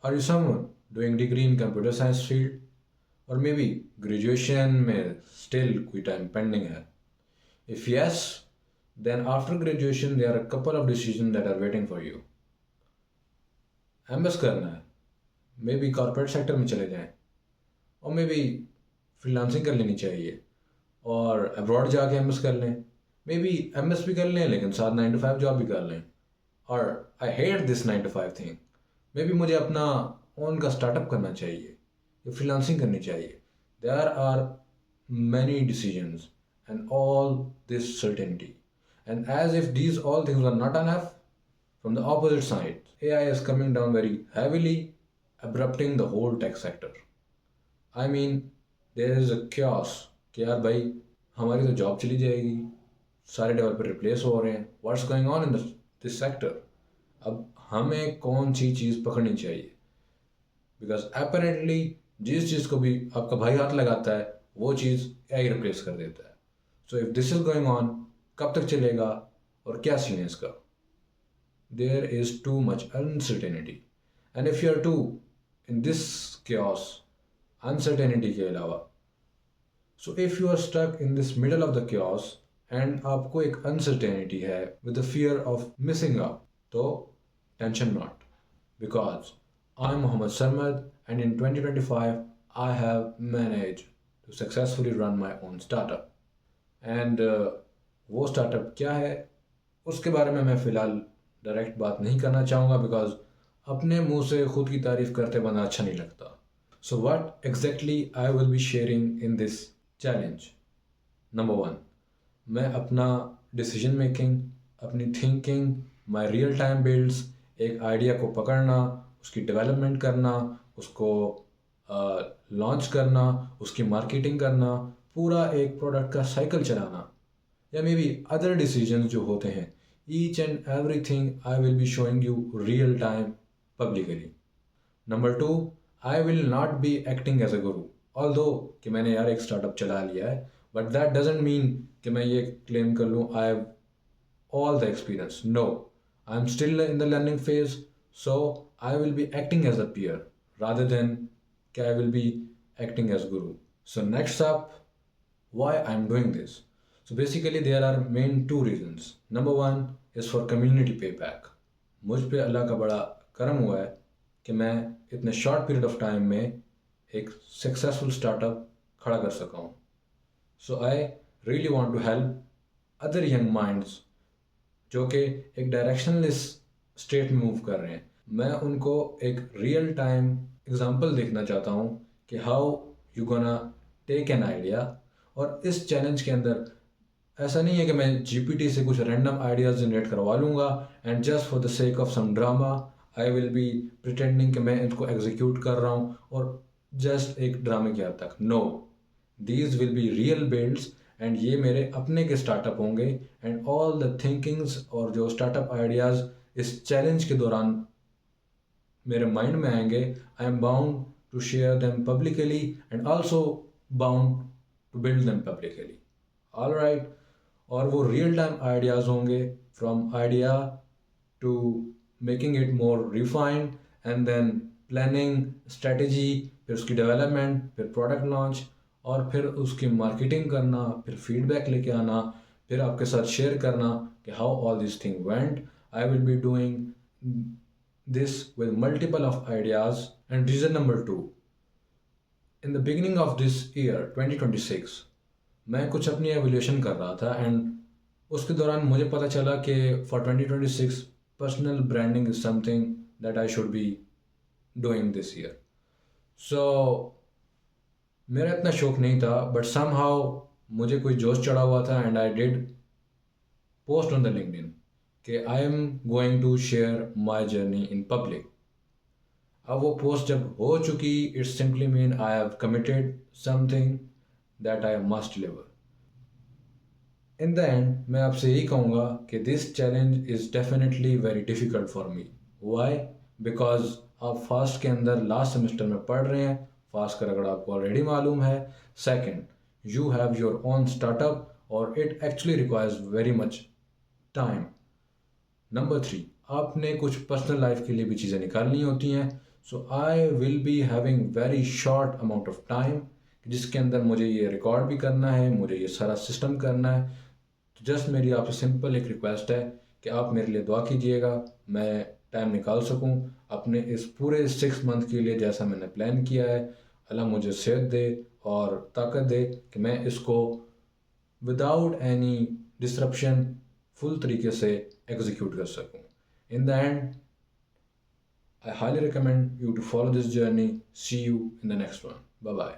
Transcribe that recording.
Are you someone doing degree in computer science field? Or maybe graduation में still कोई time pending है? If yes, then after graduation there are a couple of decisions that are waiting for you. MS करना है, may be corporate sector में चले जाएं, और may be freelancing कर लेनी चाहिए, और अब्रॉड जाके एमएस कर लें, मे बी एमएस भी कर लें लेकिन साथ 9 to 5 जॉब भी कर लें, और I hate this 9 to 5 thing, may be मुझे अपना ओन का स्टार्टअप करना चाहिए या फ्रीलांसिंग करनी चाहिए. There are many decisions and all this certainty, and as if these all things are not enough, from the opposite side, AI is coming down very heavily, abrupting the whole tech sector. I mean, there is a chaos कि यार भाई हमारी तो job चली जाएगी, सारे developer replace हो रहे हैं, what's going on in this sector. अब हमें कौन सी चीज़ पकड़नी चाहिए, बिकॉज अपेरेंटली जिस चीज़ को भी आपका भाई हाथ लगाता है वो चीज़ AI रिप्लेस कर देता है. So if this is going on, कब तक चलेगा और क्या सीन है इसका? There is too much uncertainty, and if you are too in this chaos, uncertainty के अलावा, so if you are stuck in this middle of the chaos and आपको एक uncertainty है with the fear of missing out, तो tension not, because I'm Mohammed Sarmad, and in 2025 I have managed to successfully run my own startup. And वो startup क्या है उसके बारे में मैं फ़िलहाल डायरेक्ट बात नहीं करना चाहूँगा, बिकॉज अपने मुंह से खुद की तारीफ करते बना अच्छा नहीं लगता. So what exactly I will be sharing in this challenge. Number 1, मैं अपना डिसीजन मेकिंग, अपनी thinking, my real time builds, एक आइडिया को पकड़ना, उसकी डेवलपमेंट करना, उसको लॉन्च करना, उसकी मार्केटिंग करना, पूरा एक प्रोडक्ट का साइकिल चलाना, या मे बी अदर डिसीजंस जो होते हैं, each and everything I will be showing you real time publicly. Number 2, I will not be acting as a guru. Although कि मैंने यार एक स्टार्टअप चला लिया है, but that doesn't mean कि मैं ये क्लेम कर लूँ I have all the experience. No, I'm still in the learning phase, so I will be acting as a peer rather than कि I will be acting as guru. So next up, why I'm doing this. So basically there are main 2 reasons. Number 1 is for community payback. मुझ पे अल्लाह का बड़ा करम हुआ है कि मैं इतने शॉर्ट पीरियड ऑफ टाइम में एक सक्सेसफुल स्टार्टअप खड़ा कर सका हूँ. So I really want to help other young minds जो कि एक डायरेक्शनलेस स्टेट में मूव कर रहे हैं. मैं उनको एक रियल टाइम एग्जांपल देखना चाहता हूँ कि how you gonna take an idea. और इस चैलेंज के अंदर ऐसा नहीं है कि मैं GPT से कुछ रैंडम आइडियाज़ जनरेट करवा लूँगा and just for the sake of some drama I will be pretending कि मैं इनको एग्जीक्यूट कर रहा हूँ और जस्ट एक ड्रामे की हद तक. No, these will be real builds, एंड ये मेरे अपने के स्टार्टअप होंगे, एंड ऑल द थिंकिंग्स और जो स्टार्टअप आइडियाज़ इस चैलेंज के दौरान मेरे माइंड में आएंगे, I am bound to share them publicly and also bound to build them publicly. All right. और वो रियल टाइम आइडियाज़ होंगे, from idea to making it more refined, and then planning, strategy, फिर उसकी development, फिर product launch, और फिर उसकी marketing करना, फिर फीडबैक लेके आना, फिर आपके साथ शेयर करना कि how all this thing went. I will B doing this with multiple of ideas. And reason number 2, in the beginning of this year 2026 मैं कुछ अपनी एवोल्यूशन कर रहा था, एंड उसके दौरान मुझे पता चला कि for 2026 personal branding is something that I should be doing this year. So मेरा इतना शौक नहीं था, बट समहाउ मुझे कोई जोश चढ़ा हुआ था, and I did post on the LinkedIn कि I am going to share my journey in public. अब वो पोस्ट जब हो चुकी, it's simply mean I have committed something that I must deliver. In the end, मैं आपसे यही कहूँगा कि this challenge is definitely very difficult for me. Why? Because आप फास्ट के अंदर लास्ट सेमेस्टर में पढ़ रहे हैं, फास्ट का रगड़ा आपको ऑलरेडी मालूम है. Second, you have your own startup और it actually requires very much time. Number 3, आपने कुछ पर्सनल लाइफ के लिए भी चीज़ें निकालनी होती हैं. So I will be having very short amount of time, जिसके अंदर मुझे ये रिकॉर्ड भी करना है, मुझे ये सारा सिस्टम करना है। तो जस्ट मेरी आपसे सिंपल एक रिक्वेस्ट है कि आप मेरे लिए दुआ कीजिएगा, मैं टाइम निकाल सकूं अपने इस पूरे 6 मंथ के लिए जैसा मैंने प्लान किया है। अल्लाह मुझे सेहत दे और ताकत दे कि मैं इसको विदाउट एनी डिसरप्शन फुल तरीके से एग्जीक्यूट कर सकूं। In the end, I highly recommend you to follow this journey. See you in the next one. Bye bye.